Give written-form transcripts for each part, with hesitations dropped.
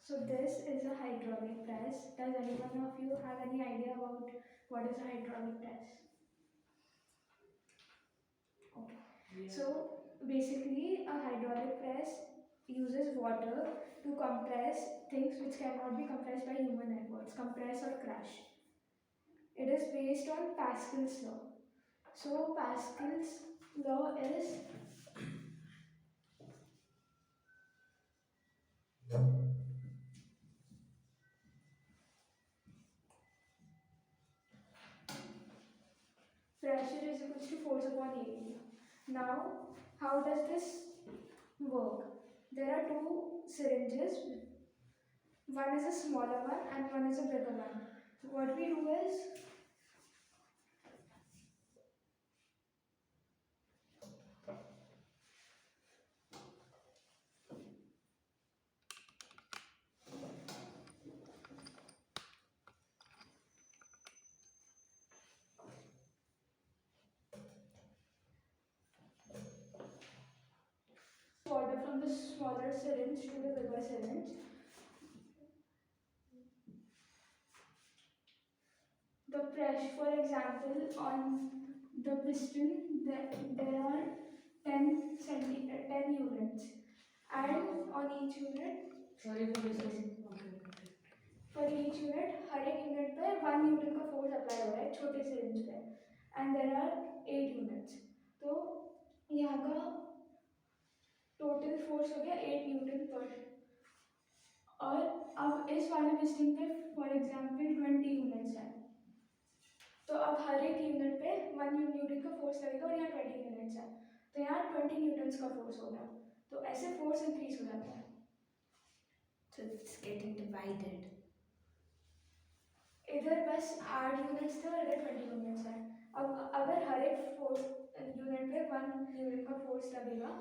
So this is a hydraulic press. Does anyone of you have any idea about what is a hydraulic press? Okay. Yeah. So basically, a hydraulic press uses water to compress things which cannot be compressed by human efforts, compress or crush. It is based on Pascal's law. So Pascal's law is pressure is equal to force upon area. Now, how does this work? There are two syringes. One is a smaller one and one is a bigger one. What we do is water from the smaller syringe to the bigger syringe. The pressure, for example, on the piston, there are 10 units, and on each unit, Sorry for this. Okay. for each unit, हर एक unit पे 1 Newton का force apply हो रहा है छोटे syringe पे, and there are 8 units. तो यहाँ का टोटल फोर्स हो गया 8 न्यूटन पर. और अब इस वाले पिस्टन पे फॉर एग्जांपल 20 यूनिट्स है, तो अब हर एक यूनिट पे 1 न्यूटन का फोर्स लगेगा और यहाँ 20 यूनिट्स है, तो यहाँ 20 न्यूटन्स का फोर्स होगा. तो ऐसे फोर्स इंक्रीज हो जाता है. So it's getting divided. इधर बस 8 यूनिट्स थे और इधर 20 यूनिट्स है. अब अगर हर एक फोर्स यूनिट पे 1 न्यूटन का फोर्स लगेगा,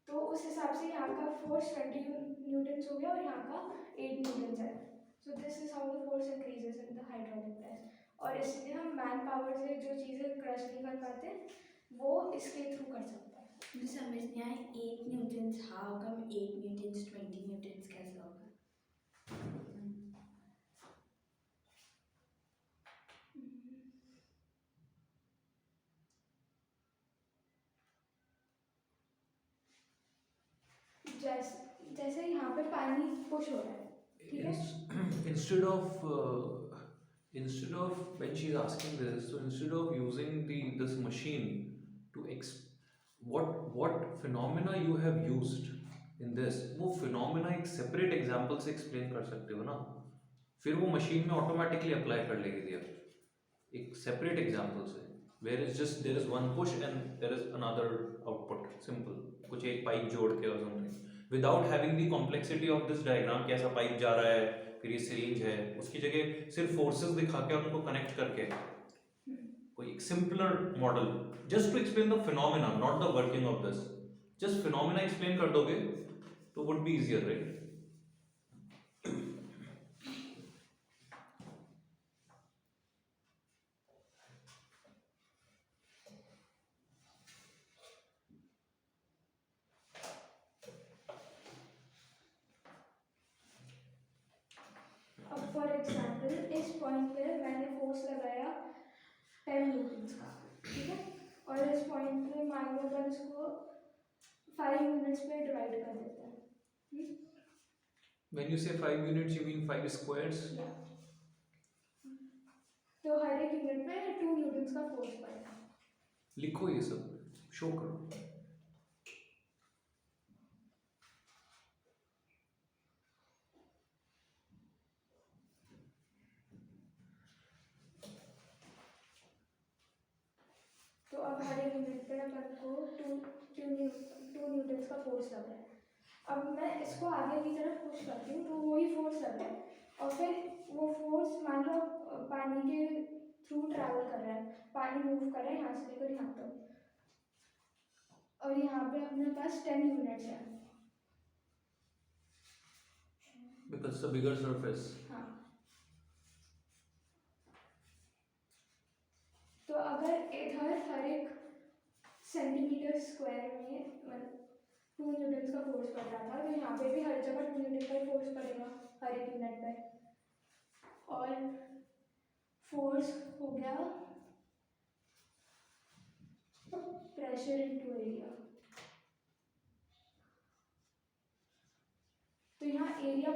तो उस हिसाब से यहाँ का फोर्स 20 न्यूटन्स हो गया और यहाँ का 8 न्यूटन्स है. So this is how the force increases in the hydraulic press. और इसलिए हम मैन पावर से जो चीज़ें क्रश नहीं कर पाते वो इसके थ्रू कर सकते हैं. मुझे समझ नहीं आया 8 Newton's, how come 8 Newton's 20 Newton's कैसे होगा? जैसे यहाँ पे पानी पुश हो रहा है, ठीक है. Instead of when she's asking this, so instead of using this machine to what phenomena you have used in this, वो phenomena एक separate example से explain कर सकते हो ना, फिर वो machine में automatically apply कर लेगी देर एक separate example से, where is just there is one push and there is another output, simple, कुछ एक pipe जोड़ के or something, without having the complexity of this diagram कि ऐसा pipe जा रहा है फिर ये सिरिंज है, उसकी जगह सिर्फ फोर्सेस दिखा के उनको कनेक्ट करके कोई एक simpler model just to explain the phenomena, not the working of this, just phenomena explain कर दोगे तो would be easier, right? For example इस पॉइंट पे मैंने फोर्स लगाया 10 न्यूटन्स का, ठीक है. और इस पॉइंट पे मान लो अपन इसको 5 यूनिट्स पे डिवाइड कर देते हैं. When you say 5 units, you mean 5 squares? तो हर एक यूनिट पे 2 न्यूटन्स का फोर्स पड़ेगा. लिखो ये सब, शो करो. तो अब हर एक यूनिट पे अपन को 2 न्यूटन्स का फोर्स लग रहा है. अब मैं इसको आगे की तरफ पुश करती हूँ तो वही फोर्स लग रहा है, और फिर वो फोर्स मान लो पानी के थ्रू ट्रैवल कर रहा है, पानी मूव कर रहा है यहाँ से लेकर यहाँ तक, और यहाँ पे अपने पास 10 यूनिट्स है. Because it's a bigger surface. हाँ. तो अगर इधर हर एक सेंटीमीटर स्क्वायर में 2 न्यूटन्स का फोर्स पड़ रहा था, तो यहाँ पे भी हर जगह 2 न्यूटन का फोर्स पड़ेगा. हर एक यूनिट पे, और फोर्स हो गया प्रेशर इनटू एरिया। तो यहाँ एरिया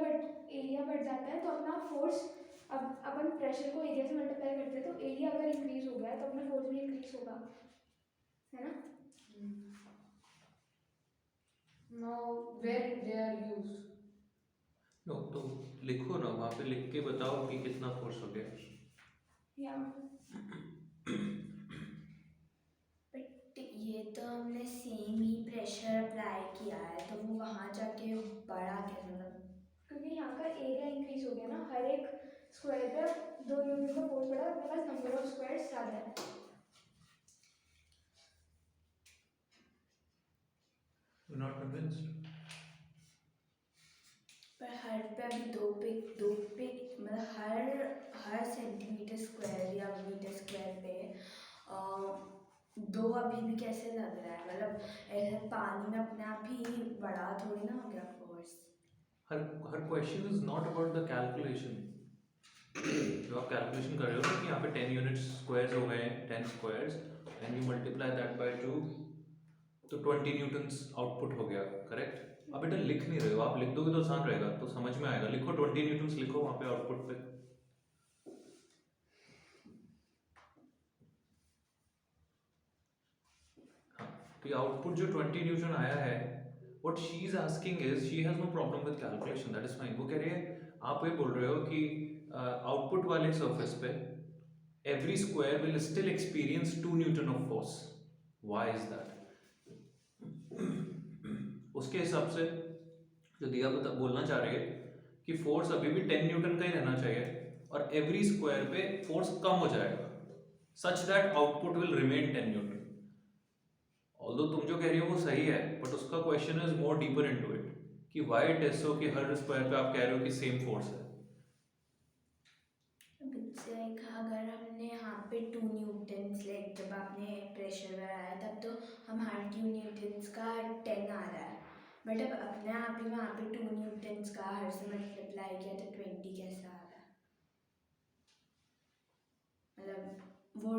बढ़ जाता है तो अपना फोर्स, अब अपन प्रेशर को एरिया से मल्टीप्लाई करते हैं तो एरिया अगर इंक्रीज हो गया तो अपना फोर्स भी इंक्रीज होगा, है ना। Now, where they are used? No तो लिखो ना, वहाँ पे लिख के बताओ कि कितना फोर्स हो गया। या बट ये तो हमने सेम ही प्रेशर अप्लाई किया है, तो वो वहाँ जाके बड़ा कैसे, मतलब क्योंकि यहाँ का एरिया इंक्रीज हो गया ना, हर एक स्क्वायर पे 2 न्यूटन का फोर्स पड़ा, अपने पास नंबर ऑफ स्क्वायर्स ज़्यादा है। You not convinced? पर हर पे अभी दो पे मतलब हर सेंटीमीटर स्क्वायर या मीटर स्क्वायर पे दो अभी भी कैसे लग रहा है, मतलब ऐसे पानी में अपने आप ही बड़ा थोड़ी ना हो गया force. Her question is not about the calculation. जो आप कैलकुलेशन कर रहे हो ना कि यहाँ पे 10 यूनिट स्क्वायर्स हो गए, 10 squares, and you multiply that bye 2, तो 20 न्यूटन्स आउटपुट हो गया, करेक्ट। अब बेटा लिख नहीं रहे हो, आप लिख दोगे तो आसान रहेगा, तो समझ में आएगा। लिखो 20 न्यूटन्स लिखो वहाँ पे आउटपुट पे। हाँ, तो ये आउटपुट जो 20 न्यूटन आया है, what she is asking is, she has no problem with calculation, that is fine. वो कह रही है, आप ये बोल रहे हो कि आउटपुट वाले सरफेस पे every square will still experience 2 Newton of force. Why is that? उसके हिसाब से जो दिया बोलना चाह रही है कि फोर्स अभी भी 10 न्यूटन का ही रहना चाहिए और एवरी स्क्वायर पे फोर्स कम हो जाएगा, such that output will remain 10 Newton. Although तुम जो कह रही हो वो सही है, बट उसका question is more deeper into it कि व्हाई इट इज सो कि हर स्क्वायर पे आप कह रहे हो कि सेम फोर्स है। लाइक अगर हमने यहाँ पे 2 न्यूटन्स, लाइक जब आपने प्रेशर लगाया तब तो हम हर 2 न्यूटन्स का 10 आ रहा है, बट अब अपने आप ही वहाँ पे 2 न्यूटन्स का हर से मल्टीप्लाई किया तो 20 कैसा आ रहा है, मतलब वो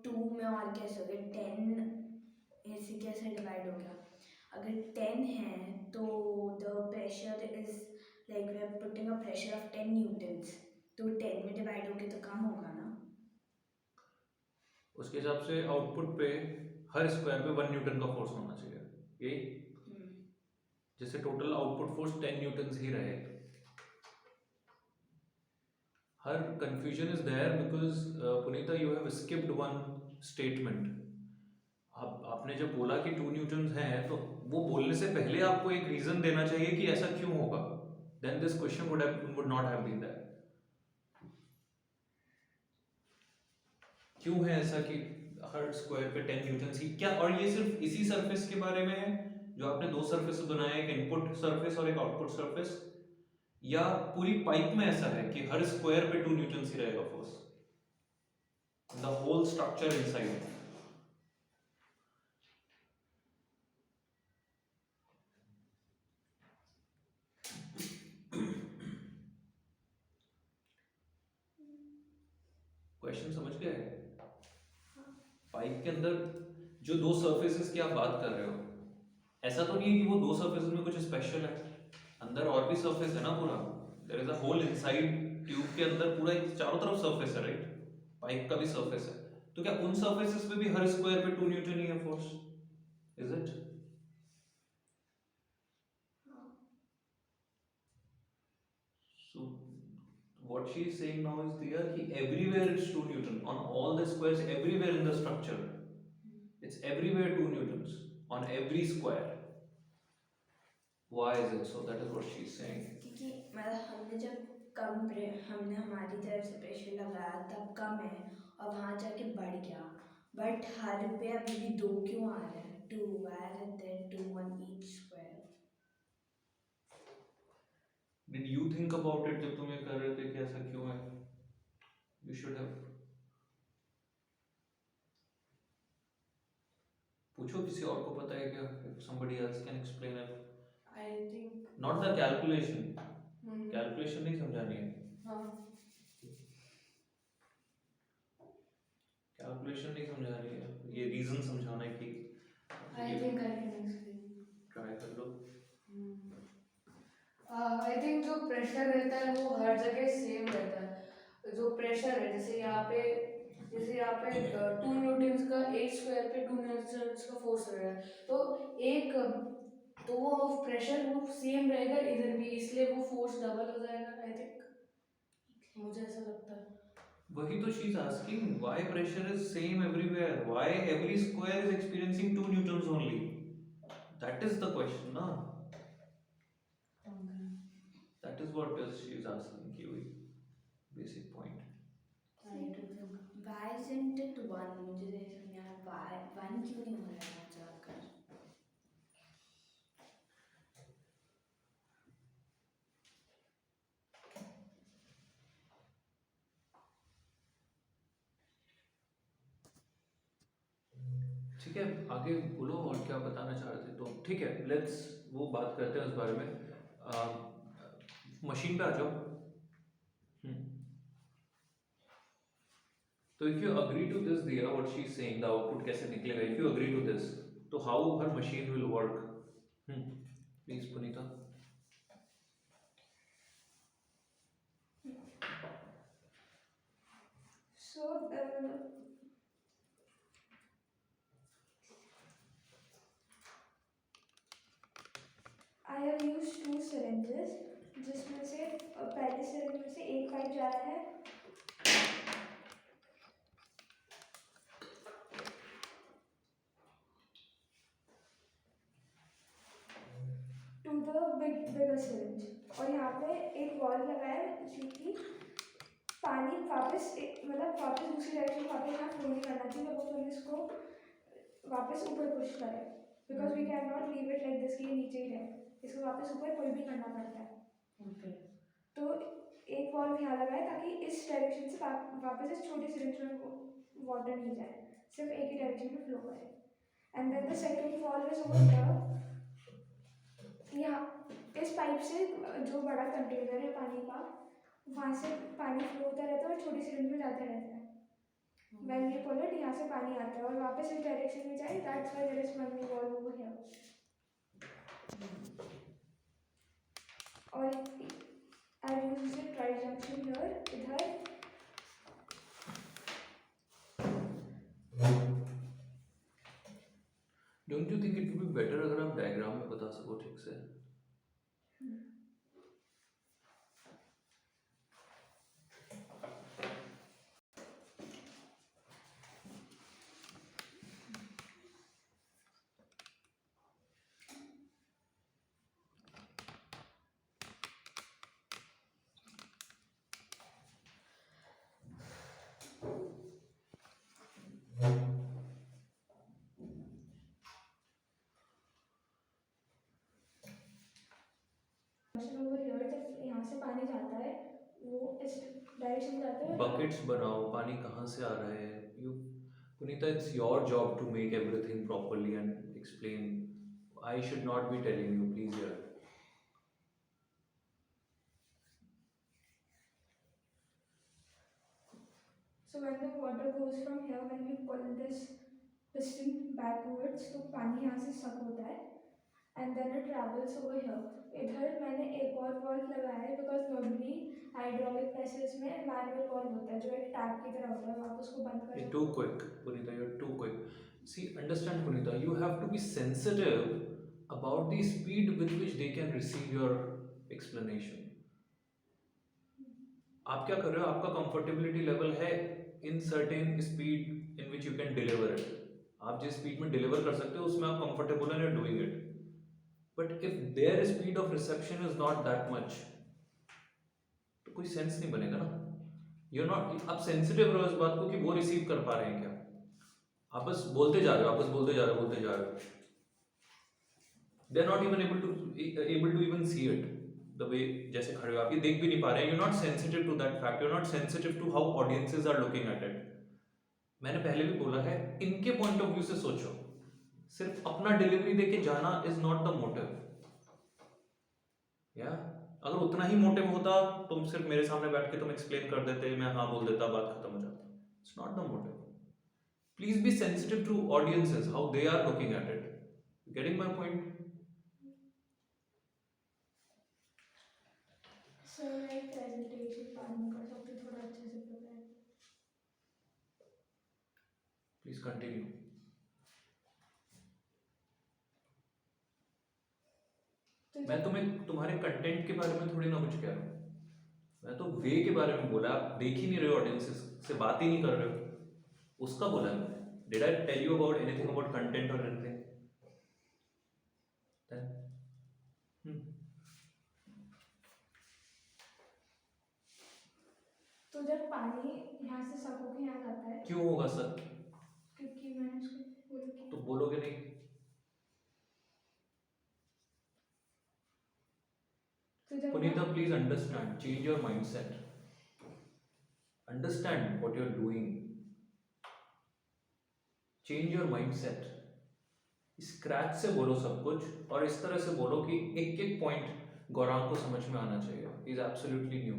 2 में और कैसे हो गया, 10 ऐसे कैसे डिवाइड हो गया। अगर 10 है तो the pressure is like we are putting a pressure of 10 newtons, तो 10 में डिवाइड होके तो कम होगा ना। उसके हिसाब से आउटपुट पे हर स्क्वायर पे 1 न्यूटन का फोर्स होना चाहिए, यही जैसे टोटल आउटपुट फोर्स 10 न्यूटन ही रहे। Her confusion is there because Punita you have skipped one statement. आपने जब बोला कि 2 न्यूटन हैं तो वो बोलने से पहले आपको एक रीजन देना चाहिए कि ऐसा क्यों होगा, then this question would not have been there. क्यों है ऐसा कि हर स्क्वायर पे 10 न्यूटन ही क्या, और ये सिर्फ इसी सरफेस के बारे में है जो आपने दो सरफेस बनाए, एक इनपुट सरफेस और एक आउटपुट सरफेस, या पूरी पाइप में ऐसा है कि हर स्क्वायर पे 2 न्यूटन ही रहेगा force, the whole structure inside? Question समझ गए? पाइप के अंदर जो दो सरफेसेस की आप बात कर रहे हो, ऐसा तो नहीं है कि वो दो सरफेसेस में कुछ स्पेशल है, अंदर और भी सरफेस है ना पूरा। There is a hole inside tube के अंदर पूरा एक चारों तरफ सरफेस है, राइट? पाइप का भी सरफेस है, तो क्या उन सरफेसेस पे भी हर स्क्वायर पे 2 न्यूटन ही है force? Is it? So what she is saying now is clear कि everywhere it's 2 Newton on all the squares, everywhere in the structure it's everywhere 2 newtons on every square. Why is it so? That is what she is saying. क्योंकि मतलब हमने जब हमने हमारी तरफ से pressure लगाया तब कम है और वहाँ जाके बढ़ गया, बट हर पे अभी भी 2 क्यों आ रहे हैं, 2 why is there 2 on each square? Did you think about it जब तुम ये कर रहे थे कि ऐसा क्यों है? You should have पूछो किसी और को पता है क्या? If somebody else can explain it. I think Not the calculation. hmm, Calculation calculation नहीं समझानी है, हाँ कैलकुलेशन नहीं समझानी है, ये रीजन समझाना है कि I think I can explain. Try कर लो। आई थिंक जो प्रेशर रहता है वो हर जगह सेम रहता है। जो प्रेशर है जैसे यहाँ पे 2 न्यूटन्स का एक स्क्वायर पे 2 न्यूटन्स का फोर्स रहेगा, तो एक तो वो प्रेशर वो सेम रहेगा इधर भी, इसलिए वो फोर्स डबल हो जाएगा। आई थिंक मुझे ऐसा लगता है। वही तो she is asking, why pressure is same everywhere, why every square is experiencing 2 newtons only, that is the question ना, that is what she is asking की हुई basic point. Why isn't it one? मुझे नहीं समझ आया why one क्यों नहीं हो रहा है जाकर। ठीक है, आगे बोलो और क्या बताना चाह रहे थे, तो ठीक है लेट्स वो बात करते हैं उस बारे में। मशीन पे आ जाओ। तो if you agree to this दिया what she is saying, the output कैसे निकलेगा, if you agree to this तो how her machine will work, please Punita. So I have used 2 syringes, जिसमें से पहले सिरिंज में से एक पाइप जा रहा है टू द बिगर सिरिंज, और यहाँ पे एक वॉल्व लगा है जो कि पानी वापस मतलब वापस दूसरी डायरेक्शन वापस यहाँ फ्लो नहीं करना चाहिए, वो फिर इसको वापस ऊपर पुश करे, because we can not leave it like this कि ये नीचे ही रहे, इसको वापस ऊपर पुल भी करना पड़ता है। तो एक वॉल्व यहाँ लगा है ताकि इस डायरेक्शन से वापस इस छोटी सिरिंज में वाटर नहीं जाए, सिर्फ एक ही डायरेक्शन में फ्लो करे। And then the second valve is over here, यहाँ इस पाइप से जो बड़ा कंटेनर है पानी का, वहाँ से पानी फ्लो होता रहता है और छोटी सिरिंज में जाता रहता है। व्हेन वी पुल इट, यहाँ से पानी आता है और वापस इस डायरेक्शन में जाए, that's why there is one valve over here. और I use it tri junction here, इधर don't you think it would be better अगर आप डायग्राम में बता सको ठीक से? ओवर हियर, जब यहाँ से पानी जाता है वो इस डायरेक्शन में जाता है। बकेट्स बनाओ, पानी कहाँ से आ रहा है, you Puneeta, it's your job to make everything properly and explain, I should not be telling you, please यार। So when the water goes from here, when we pull this piston backwards, तो पानी यहाँ से suck होता है and then it travels over here. इधर मैंने एक और वॉल्व लगाया है बिकॉज नॉर्मली हाइड्रोलिक प्रेसेस में मैनुअल वॉल्व होता है जो एक टैप की तरह होता है, आप उसको बंद कर You're too quick, Punita, you're too quick. See, understand, Punita, you have to be sensitive about the speed with which they can receive your explanation. आप क्या कर रहे हो, आपका कंफर्टेबिलिटी लेवल है in certain speed in which you can deliver it, आप जिस speed में डिलीवर कर सकते हो उसमें आप कंफर्टेबल हैं doing it, but if there speed of reception is not that much तो कोई सेंस नहीं बनेगा ना, यू नॉट, आप सेंसिटिव रहो इस बात को कि वो रिसीव कर पा रहे हैं क्या, आप बस बोलते जा रहे हो, आप बस बोलते जा रहे हो, they are not even able to even see it the way, जैसे खड़े हो आप ये देख भी नहीं पा रहे हैं, you not sensitive to that fact, you not sensitive to how audiences are looking at it. मैंने पहले भी बोला है, इनके पॉइंट ऑफ व्यू से सोचो, सिर्फ अपना डिलीवरी देके जाना इज नॉट द मोटिव, या अगर उतना ही मोटिव होता, तुम सिर्फ मेरे सामने बैठ के तुम एक्सप्लेन कर देते, मैं हाँ बोल देता, बात खत्म हो जाती. It's not the motive. Please be sensitive to audiences, how they are looking at it. Getting my point? Sir मैं एक प्रेजेंटेशन बाद में कर सकती हूँ थोड़ा अच्छे से प्रिपेयर. Please continue. तो मैं जब तुम्हें तुम्हारे कंटेंट के बारे में थोड़ी ना कुछ कह रहा हूँ. मैं तो वे के बारे में बोला. आप देख ही नहीं रहे हो, ऑडियंसेस से बात ही नहीं कर रहे हो, उसका बोला है मैंने. Did I tell you about anything about content और एनीथिंग? तो जब पानी यहाँ से सक होके यहाँ जाता है, क्यों होगा सर? क्योंकि मैंने उसको बोला कि तो बोलोगे नहीं? तो जब Punita, please understand, change your mindset. Understand what you're doing. Change your mindset. Scratch से बोलो सब कुछ, और इस तरह से बोलो कि एक एक पॉइंट गौरांग को समझ में आना चाहिए. He is absolutely new.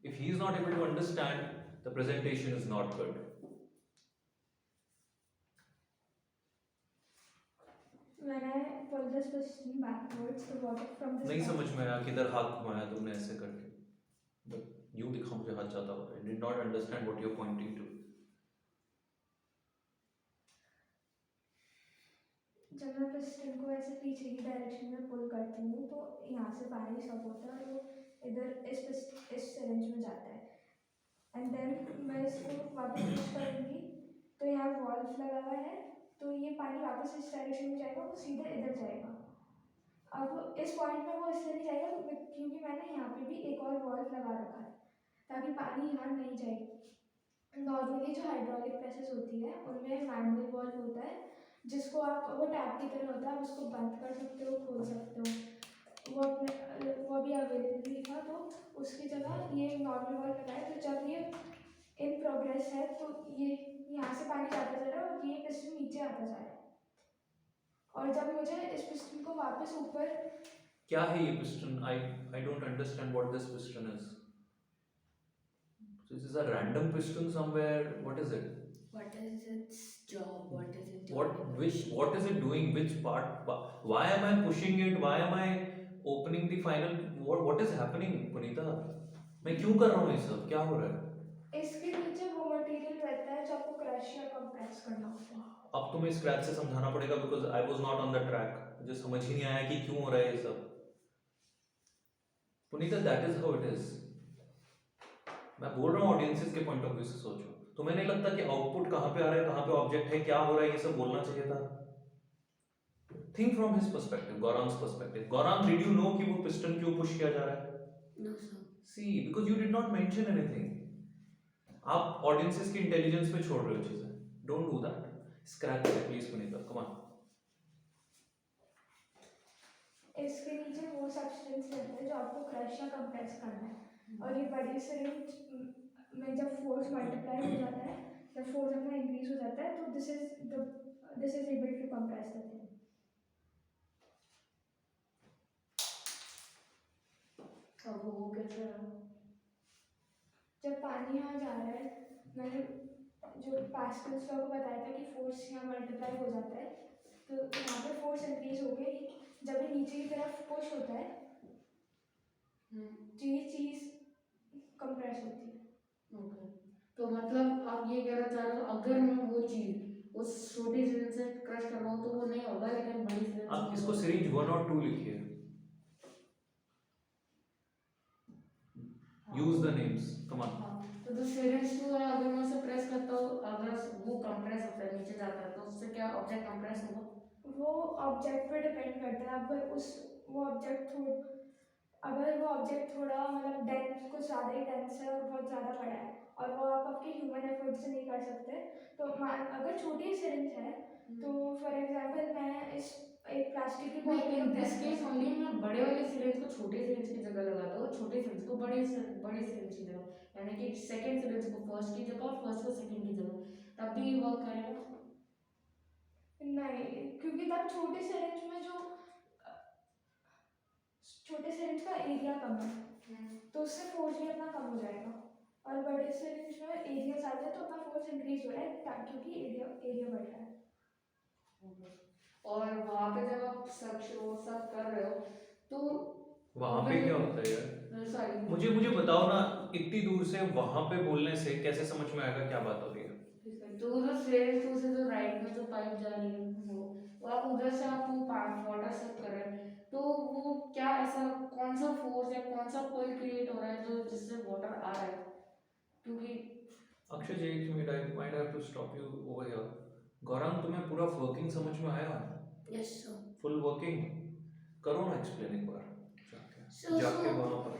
If he is not able to understand, the presentation is not good. when I pull this question backwards, the water from this नहीं pipe- समझ में आया किधर हाथ घुमाया तुमने ऐसे करके. बट यू दिखा मुझे हाथ जाता हुआ. I did not understand what you are pointing to. जब मैं पिस्टन को ऐसे पीछे की डायरेक्शन में पुल करती हूँ तो यहाँ से पानी सब होता है और वो इधर इस सिरिंज में जाता है. एंड देन मैं इसको वापस पुश करूँगी तो यहाँ वॉल्व लगा हुआ है, तो ये पानी वापस इस डायरेक्शन में जाएगा, वो सीधे इधर जाएगा. अब इस पॉइंट में वो इससे नहीं जाएगा क्योंकि मैंने यहाँ पे भी एक और वॉल्व लगा रखा है ताकि पानी यहाँ नहीं जाए. नॉर्मली जो हाइड्रोलिक प्रेसेस होती है उनमें मैनुअल वॉल्व होता है जिसको आप, वो टैप की तरह होता है, आप उसको बंद कर सकते हो, खोल सकते हो. वो अभी अवेलेबल नहीं था तो उसकी जगह ये नॉर्मल वॉल्व लगाए. तो जब ये इन प्रोग्रेस है तो ये यहाँ से पानी जाता जा रहा है और ये पिस्टन नीचे आता जा रहा है. और जब मुझे इस पिस्टन को वापस ऊपर, क्या है ये piston? I don't understand what this piston is. This is a random piston somewhere. What is it? What is its job? What is it What doing? what is it doing? Which part? Why am I pushing it? Why am I opening the final? What is happening, Punita? मैं क्यों कर रहा हूँ ये सब? क्या हो रहा है? इसके नीचे वो मटेरियल रहता है जो आपको क्रश या कंप्रेस करना होता है. अब तुम्हें स्क्रैच से समझाना पड़ेगा because I was not on the track. मुझे समझ ही नहीं आया कि क्यों हो रहा है ये सब. पुनीता, that is how it is. मैं बोल रहा हूँ ऑडियंसेस के पॉइंट ऑफ व्यू से सोचो. तुम्हें नहीं लगता कि आउटपुट कहाँ पे आ रहा है, कहाँ पे ऑब्जेक्ट है, क्या हो रहा है, ये सब बोलना चाहिए था? Think from his perspective, Gaurang's perspective. Gaurang, did you know कि वो पिस्टन क्यों पुश किया जा रहा है? No, sir. See, because you did not mention anything. आप ऑडियंसेस की इंटेलिजेंस पे छोड़ रहे हो चीजें. Don't do that. Scratch it please Puneeta, come on. इसके नीचे वो सब्सटेंस रहता है जो आपको क्रश या कंप्रेस करना है. और ये बड़ी सिरिंज में जब फोर्स मल्टीप्लाई हो जाता है, जब फोर्स अपना इंक्रीज हो जाता है तो this is able to compress the thing. अब वो कैसे रहा? जब पानी यहाँ जा रहा है, मैंने जो पास्कल्स लॉ को बताया था कि फोर्स यहाँ मल्टीप्लाई हो जाता है, तो यहाँ पे फोर्स इंक्रीज हो गई. जब ये नीचे की तरफ पुश होता है तो ये चीज़ कंप्रेस होती है. ओके, तो मतलब आप ये कहना चाह रहे हो अगर मैं वो चीज उस छोटी सिरिंज से क्रश कर रहा हूँ तो वो नहीं होगा, लेकिन बड़ी सिरिंज आप इसको सिरिंज 1 और 2 लिखिए. Use the names, come on. तो जो सिरिंज 2 है, अगर मैं उसे प्रेस करता हूँ, अगर वो कंप्रेस होता है, नीचे जाता है, तो उससे क्या ऑब्जेक्ट कंप्रेस होगा? वो ऑब्जेक्ट पे डिपेंड करता है. अगर वो ऑब्जेक्ट थोड़ा मतलब डेंस, कुछ ज़्यादा ही डेंस है और बहुत ज़्यादा बड़ा है और वो आप आपके ह्यूमन एफर्ट से नहीं कर सकते, तो अगर छोटी सिरिंज है तो फॉर एग्जांपल मैं इस एक प्लास्टिक की नहीं, बॉटल इन में दिस press केस कर ओनली मैं बड़े वाले सिरिंज को छोटे सिरिंज की जगह लगाता हूँ, छोटे सिरिंज को बड़े सिरिंज की जगह, यानी कि सेकंड सिरिंज को फर्स्ट की जगह और फर्स्ट को सेकंड की जगह, तब भी वर्क करेगा? नहीं, क्योंकि तब छोटी सिरिंज में जो छोटे सिरिंज का एरिया कम है तो उससे फोर्स भी अपना कम हो जाएगा, और बड़े सिरिंज में एरिया ज़्यादा है तो अपना फोर्स इंक्रीज हो रहा है क्योंकि एरिया बढ़ रहा है। और वहाँ पे जब आप सब कर रहे हो तो वहां पे क्या होता है यार? सॉरी मुझे बताओ ना, इतनी दूर से वहां पे बोलने से कैसे समझ में आएगा क्या बात हो रही है? तो जो सिरिंज तो उसे जो राइट में जो पाइप जा रही है वो आप उधर से आप वो वाटर सक कर रहे हैं, तो वो क्या ऐसा कौन सा फोर्स या कौन सा पुल क्रिएट हो रहा है जो जिससे वाटर आ रहा है? क्योंकि अक्षय जी, एक minute, I might have to stop you over here. Gaurav, तुम्हें पूरा वर्किंग समझ में आया? Yes sir. Full working? करो ना एक्सप्लेन एक बार So, जाके वहां पर।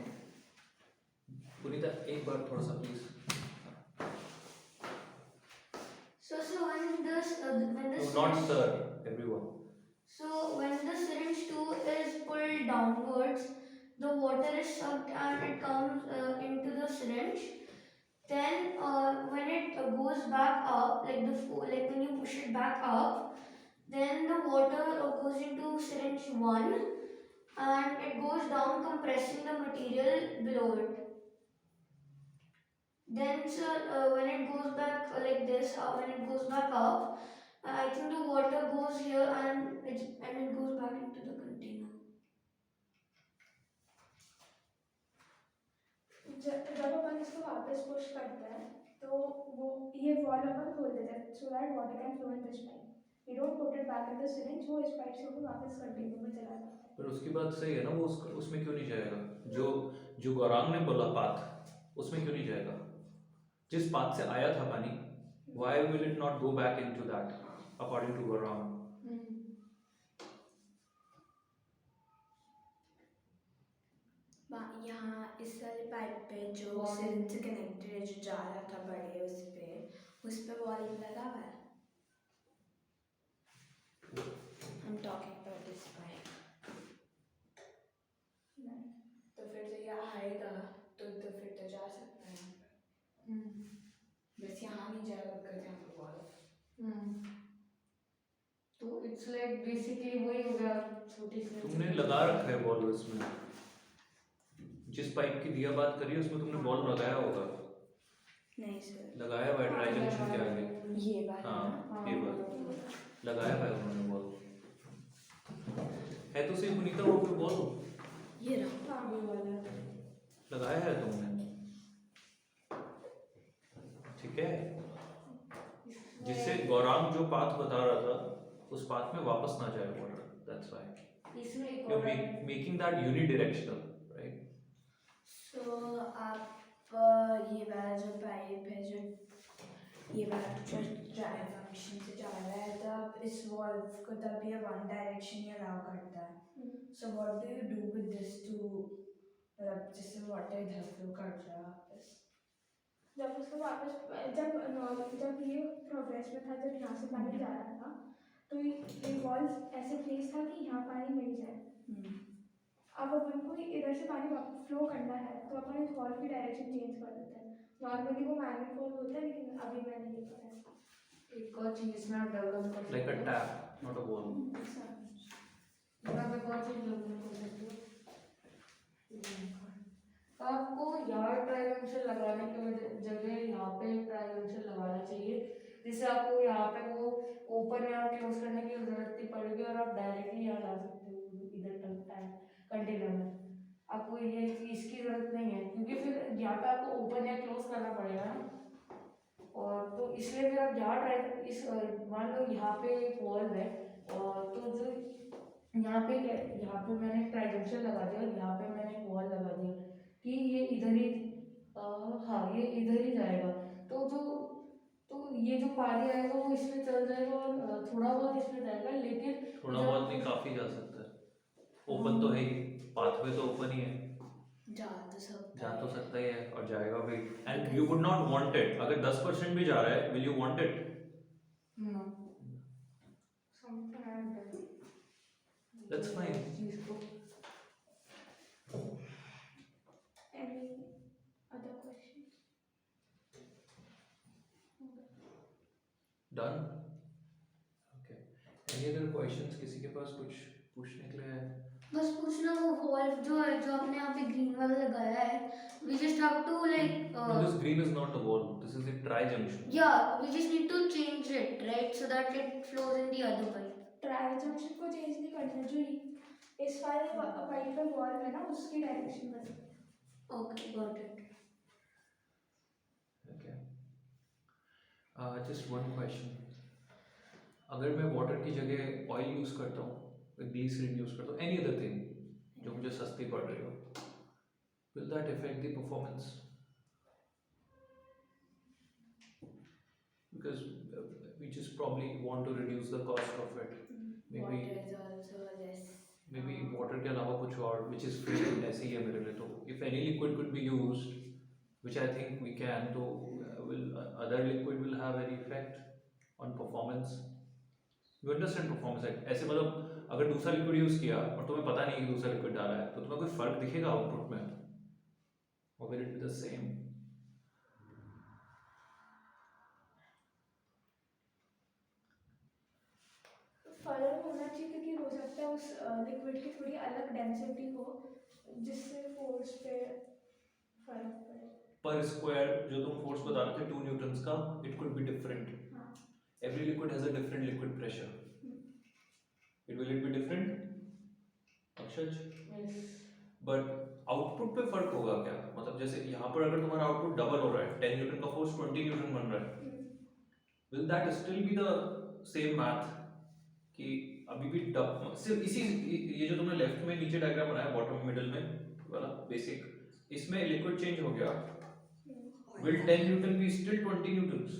पुनीता एक बार थोड़ा सा please. so when this when the not syringe, sir, everyone. so when the syringe 2 is pulled downwards, the water is sucked and it comes into the syringe. Then when it goes back up, like when you push it back up, then the water goes into syringe 1 and it goes down compressing the material below it. Then sir, when it goes back like this, when it goes back up, I think the water goes here and it goes back into the container. जब अपन इसको वापस push करते हैं तो वो ये wall अपन खोल देते हैं so that water can flow in this pipe. We don't put it back in the syringe, वो इस पाइप से होकर वापस कंटेनर में चला जाता है। पर उसकी बात सही है ना, वो उसमें क्यों नहीं जाएगा? जो गौरांग ने बोला पाथ, उसमें क्यों नहीं जाएगा? जिस पाथ से आया था पानी, why will it not go back into that according to Gaurang? यहाँ इस वाले पाइप पे जो सिरिंज से कनेक्टेड है, जो जा रहा था बड़े उस पे वॉल्व लगा हुआ है। I'm talking about this pipe. तो फिर तो यहाँ आएगा तो फिर तो जा सकता है यहाँ पे। बस यहाँ नहीं जाएगा बिकॉज यहाँ पे वॉल्व। तो इट्स लाइक बेसिकली वही हो गया छोटी सी। तुमने लगा रखा है बॉल उसमें, जिस पाइप की दिया बात करी है उसमें तुमने बॉल लगाया होगा। नहीं सर, लगाया हुआ है ड्राई जंक्शन के आगे। ये वाला हाँ, ये वाला लगाया हुआ है उन्होंने बॉल। है तो सही पुनीता वो पे बॉल ये रहा। हाँ, ये वाला लगाया है तुमने, ठीक है? जिससे गौरांग जो पाथ बता रहा था उस पाथ में वापस ना जाए वाटर, दैट्स व्हाई इसमें एक यू और मेकिंग दैट यूनिडायरेक्शनल, राइट? सो आप ये वाला जो पाइप है, जो ये वाला जो ड्राई फंक्शन से जा रहा है, तब इस वॉल्व को तब ये वन डायरेक्शन ही अलाउ करता है। So what do you do with this too, मतलब जिससे वाटर इधर फ्लो कर जाए वापस? जब उसको वापस जब ये प्रोग्रेस में था, जब यहाँ से पानी जा रहा था तो ये वॉल्व ऐसे प्लेस था कि यहाँ पानी मिल जाए। अब अपन को इधर से पानी फ्लो करना है तो अपन इस वॉल्व की डायरेक्शन चेंज कर देते हैं। नॉर्मली वो मैनुअल वॉल्व होता है लेकिन अभी मैंने ये करा है। एक और चीज इसमें आप डेवलप कर लाइक अ सकते हो। Tap, not a ball. यहाँ पे कौन सी डेवलप कर सकते हो? आपको यहाँ ट्राइवेंशन लगाने की जगह यहाँ पे ट्राइवेंशन लगाना चाहिए, जिससे आपको यहाँ पे वो ओपन या क्लोज करने की जरूरत नहीं पड़ेगी और आप डायरेक्टली यहाँ ला सकते हो इधर टैंक कंटेनर में। आपको ये चीज़ की जरूरत नहीं है क्योंकि फिर यहाँ पे आपको ओपन या क्लोज करना पड़ेगा ना, और तो इसलिए फिर आप यहाँ ट्राई इस मान लो यहाँ पे एक वॉल्व है और तो जो यहाँ पे मैंने ट्राइजेक्शन लगा दिया और यहाँ पे मैंने एक वॉल लगा दिया कि ये इधर ही हाँ ये इधर ही जाएगा, तो ये जो पानी आएगा वो इसमें चल जाएगा और थोड़ा बहुत इसमें जाएगा, लेकिन थोड़ा बहुत नहीं, काफी जा सकता है। ओपन तो है ही, पाथवे तो ओपन ही है, जा तो सकता ही है और जाएगा भी। And you would not want it, अगर 10% भी जा रहा है, will you want it? Know something I done that's fine. चीज को Any other questions? Done? Okay, any other questions? किसी के पास कुछ पूछने के लिए है? बस पूछना वो वॉल्व जो है जो आपने यहाँ पे ग्रीन वाला लगाया है we just have to like No, this green is not the wall. This is the tri-junction. yeah we just need to change it right so that it flows in the other pipe. Trial junction को change नहीं करना, जो इस वाले pipe में wall है ना उसकी डायरेक्शन बदल. Okay, got it. Okay. Just one question. अगर मैं वाटर की जगह ऑयल यूज करता हूँ, ग्लिसरीन यूज करता हूँ, एनी अदर थिंग जो मुझे सस्ती पड़ रही हो, will that affect the performance? Because we just probably want to reduce the cost of it. Maybe Water is also less. maybe water के अलावा कुछ और which is free ऐसे ही है मेरे लिए, तो if any liquid could be used, which I think we can, तो will other liquid will have any effect on performance? You understand performance? Like, ऐसे मतलब अगर दूसरा लिक्विड यूज किया और तुम्हें पता नहीं कि दूसरा लिक्विड डाला है, तो तुम्हें कोई फर्क दिखेगा आउटपुट में, or will it be the same? फर्क होना चाहिए क्योंकि हो सकता है उस लिक्विड की थोड़ी अलग डेंसिटी हो जिससे फोर्स पे फर्क पड़े. पर स्क्वायर जो तुम फोर्स बता रहे थे 2 न्यूटन्स का, it could be different. हाँ. Every liquid has a different liquid pressure. Will it be different? Akshay? Yes. But output पे फर्क होगा क्या? मतलब जैसे यहाँ पर अगर तुम्हारा आउटपुट डबल हो रहा है, 10 न्यूटन का फोर्स 20 न्यूटन बन रहा है, will that still be the same math कि अभी भी सिर्फ इसी ये जो तुमने लेफ्ट में नीचे डायग्राम बनाया बॉटम मिडिल में वाला बेसिक, इसमें लिक्विड चेंज हो गया, will 10 Newton be still 20 Newton's?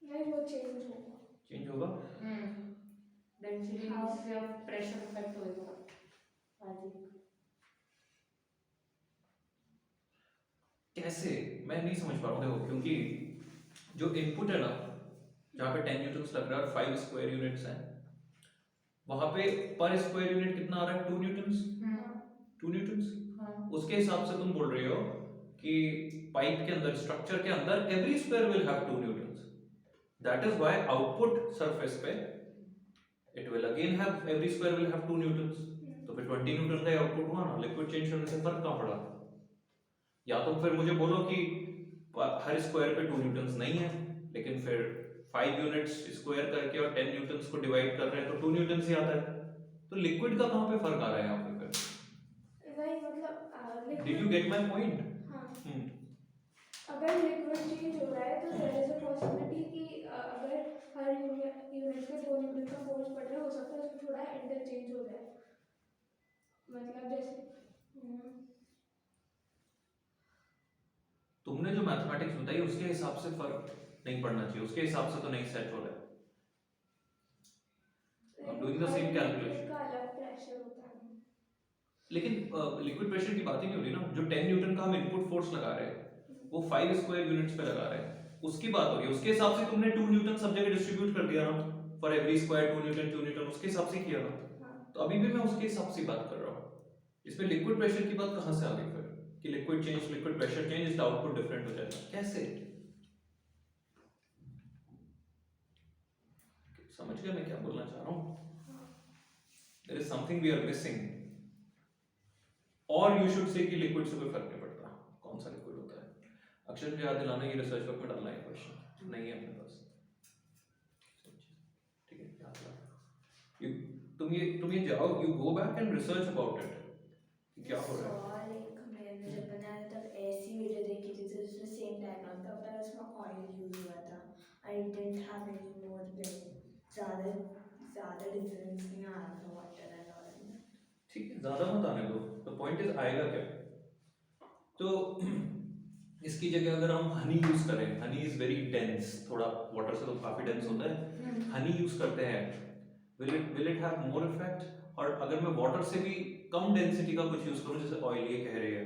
नहीं, वो चेंज होगा. डेंसिटी से प्रेशर इफेक्ट होएगा आई थिंक. कैसे? मैं नहीं समझ पा रहा हूँ. देखो, क्योंकि जो इनपुट है ना, जहाँ पे 10 न्यूटन्स लग रहा है और 5 स्क्वायर यूनिट्स हैं, वहाँ पे पर स्क्वायर यूनिट कितना आ रहा है? 2 न्यूटन्स. 2 न्यूटन्स. हाँ. उसके हिसाब से तुम बोल रहे हो कि पाइप के अंदर, स्ट्रक्चर के अंदर every square will have 2 newtons. That is why output surface पे it will again have, every square will have 2 newtons. तो फिर 20 न्यूटन का आउटपुट हुआ ना, लिक्विड चेंज करने से फर्क कहाँ पड़ा? या तो फिर मुझे बोलो कि हर स्क्वायर पे 2 न्यूटन्स नहीं है, लेकिन फिर 5 यूनिट्स स्क्वायर करके और 10 न्यूटन्स को डिवाइड कर रहे हैं तो 2 न्यूटन्स ही आता है. तो लिक्विड का कहाँ पे फर्क आ रहा है यहाँ पे फिर? नहीं मतलब did you get my point? हाँ. अगर लिक्विड चेंज हो रहा है तो देयर इज अ पॉसिबिलिटी कि अगर हर यूनिट पे 2 न्यूटन का फोर्स पड़ रहा है, हो सकता है उसमें थोड़ा इंटरचेंज हो जाए. मतलब जैसे तुमने जो मैथमेटिक्स बताई उसके हिसाब से फर्क नहीं पड़ना चाहिए, उसके हिसाब से तो नहीं सेट हो रहा है. I'm doing the same calculation. का अलग प्रेशर होता है. लेकिन लिक्विड प्रेशर की बात ही नहीं हो रही ना. जो 10 न्यूटन का हम इनपुट फोर्स लगा रहे हैं वो 5 स्क्वायर यूनिट्स पे लगा रहे हैं, उसकी बात हो रही है. उसके हिसाब से तुमने 2 न्यूटन सब जगह डिस्ट्रीब्यूट कर दिया ना, for every square 2 Newton 2 Newton, उसके हिसाब से किया ना. तो अभी भी मैं उसके हिसाब से बात कर रहा हूँ. इसमें लिक्विड प्रेशर की बात कहाँ से आ गई फिर कि liquid change, liquid pressure change, इसका आउटपुट डिफरेंट हो जाएगा? कैसे? समझ गए मैं क्या बोलना चाह रहा हूँ? There is something we are missing. और you should say कि लिक्विड से कोई फर्क नहीं पड़ता कौन सा लिक्विड होता है. अक्षर मुझे याद दिलाना, ये रिसर्च वर्क में डालना है क्वेश्चन, नहीं है अपने पास. ठीक है, याद रखना. तुम ये जाओ, you go back and research about it कि क्या हो रहा है. लाइक मैंने जब बनाया तब ऐसी वीडियो देखी थी तो उसमें सेम डायग्राम था पर उसमें ऑयल यूज हुआ था. I didn't have any more ज़्यादा डिफरेंस नहीं आ रहा था वाटर एंड ऑयल में. ठीक है, ज्यादा मत आने दो. तो पॉइंट इज आएगा क्या? तो इसकी जगह अगर हम हनी यूज करें, हनी इज वेरी डेंस, थोड़ा वाटर से तो काफी डेंस होता है, हनी यूज करते हैं, will it have more effect? और अगर मैं वाटर से भी कम डेंसिटी का कुछ यूज करूं, जैसे ऑयल ये कह रही है,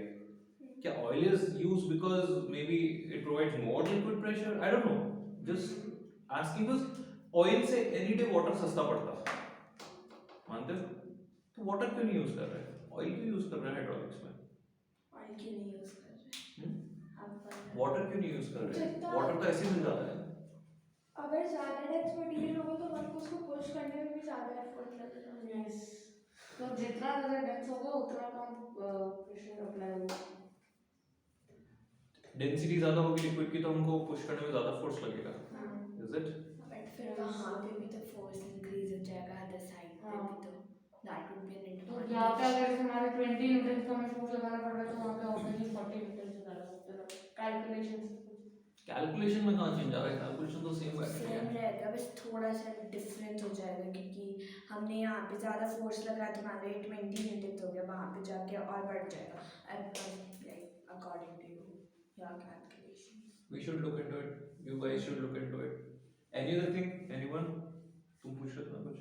क्या oil is use because may be it provides more liquid pressure? I don't know, just asking. Because oil से एनी डे वाटर सस्ता पड़ता है, मानते हो? तो वाटर क्यों नहीं यूज कर रहे हैं, ऑयल क्यों यूज कर रहे हैं हाइड्रोलिक्स में? ऑयल क्यों नहीं यूज कर रहे? आप वाटर क्यों नहीं यूज कर रहे हैं? वाटर तो ऐसे ही मिल जाता है. अगर ज़्यादा डेंस मटेरियल होगा तो हमको उसको पुश करने में भी ज़्यादा एफर्ट लगेगा. यस. तो जितना ज़्यादा डेंस होगा उतना कम प्रेशर अप्लाई होगा। डेंसिटी ज़्यादा होगी लिक्विड की तो हमको पुश करने में ज़्यादा फोर्स लगेगा, इज इट? बट फिर वहाँ पे भी तो फोर्स इंक्रीज हो जाएगा, अदर साइड पे हाँ। भी तो दैट वुड बी एन तो यहाँ पे एडवांटेज। अगर जैसे हमारे 20 न्यूटन का हमें फोर्स लगाना पड़ रहा है तो वहाँ पे ऑब्वियसली 40 न्यूटन से लगा सकते हैं कैलकुलेशन। कैलकुलेशन में कहाँ चेंज आ रहा है, कैलकुलेशन तो सेम बैठेगा। सेम रहेगा, बस थोड़ा सा डिफरेंस हो जाएगा क्योंकि हमने यहाँ पे ज़्यादा फोर्स लगाया तो मान लो 20 न्यूटन हो गया, वहाँ पे जाके और बढ़ जाएगा like according to your calculations. We should look into it. You guys should look into it. Any other thing? Anyone? तुम पूछ रहे थे ना कुछ?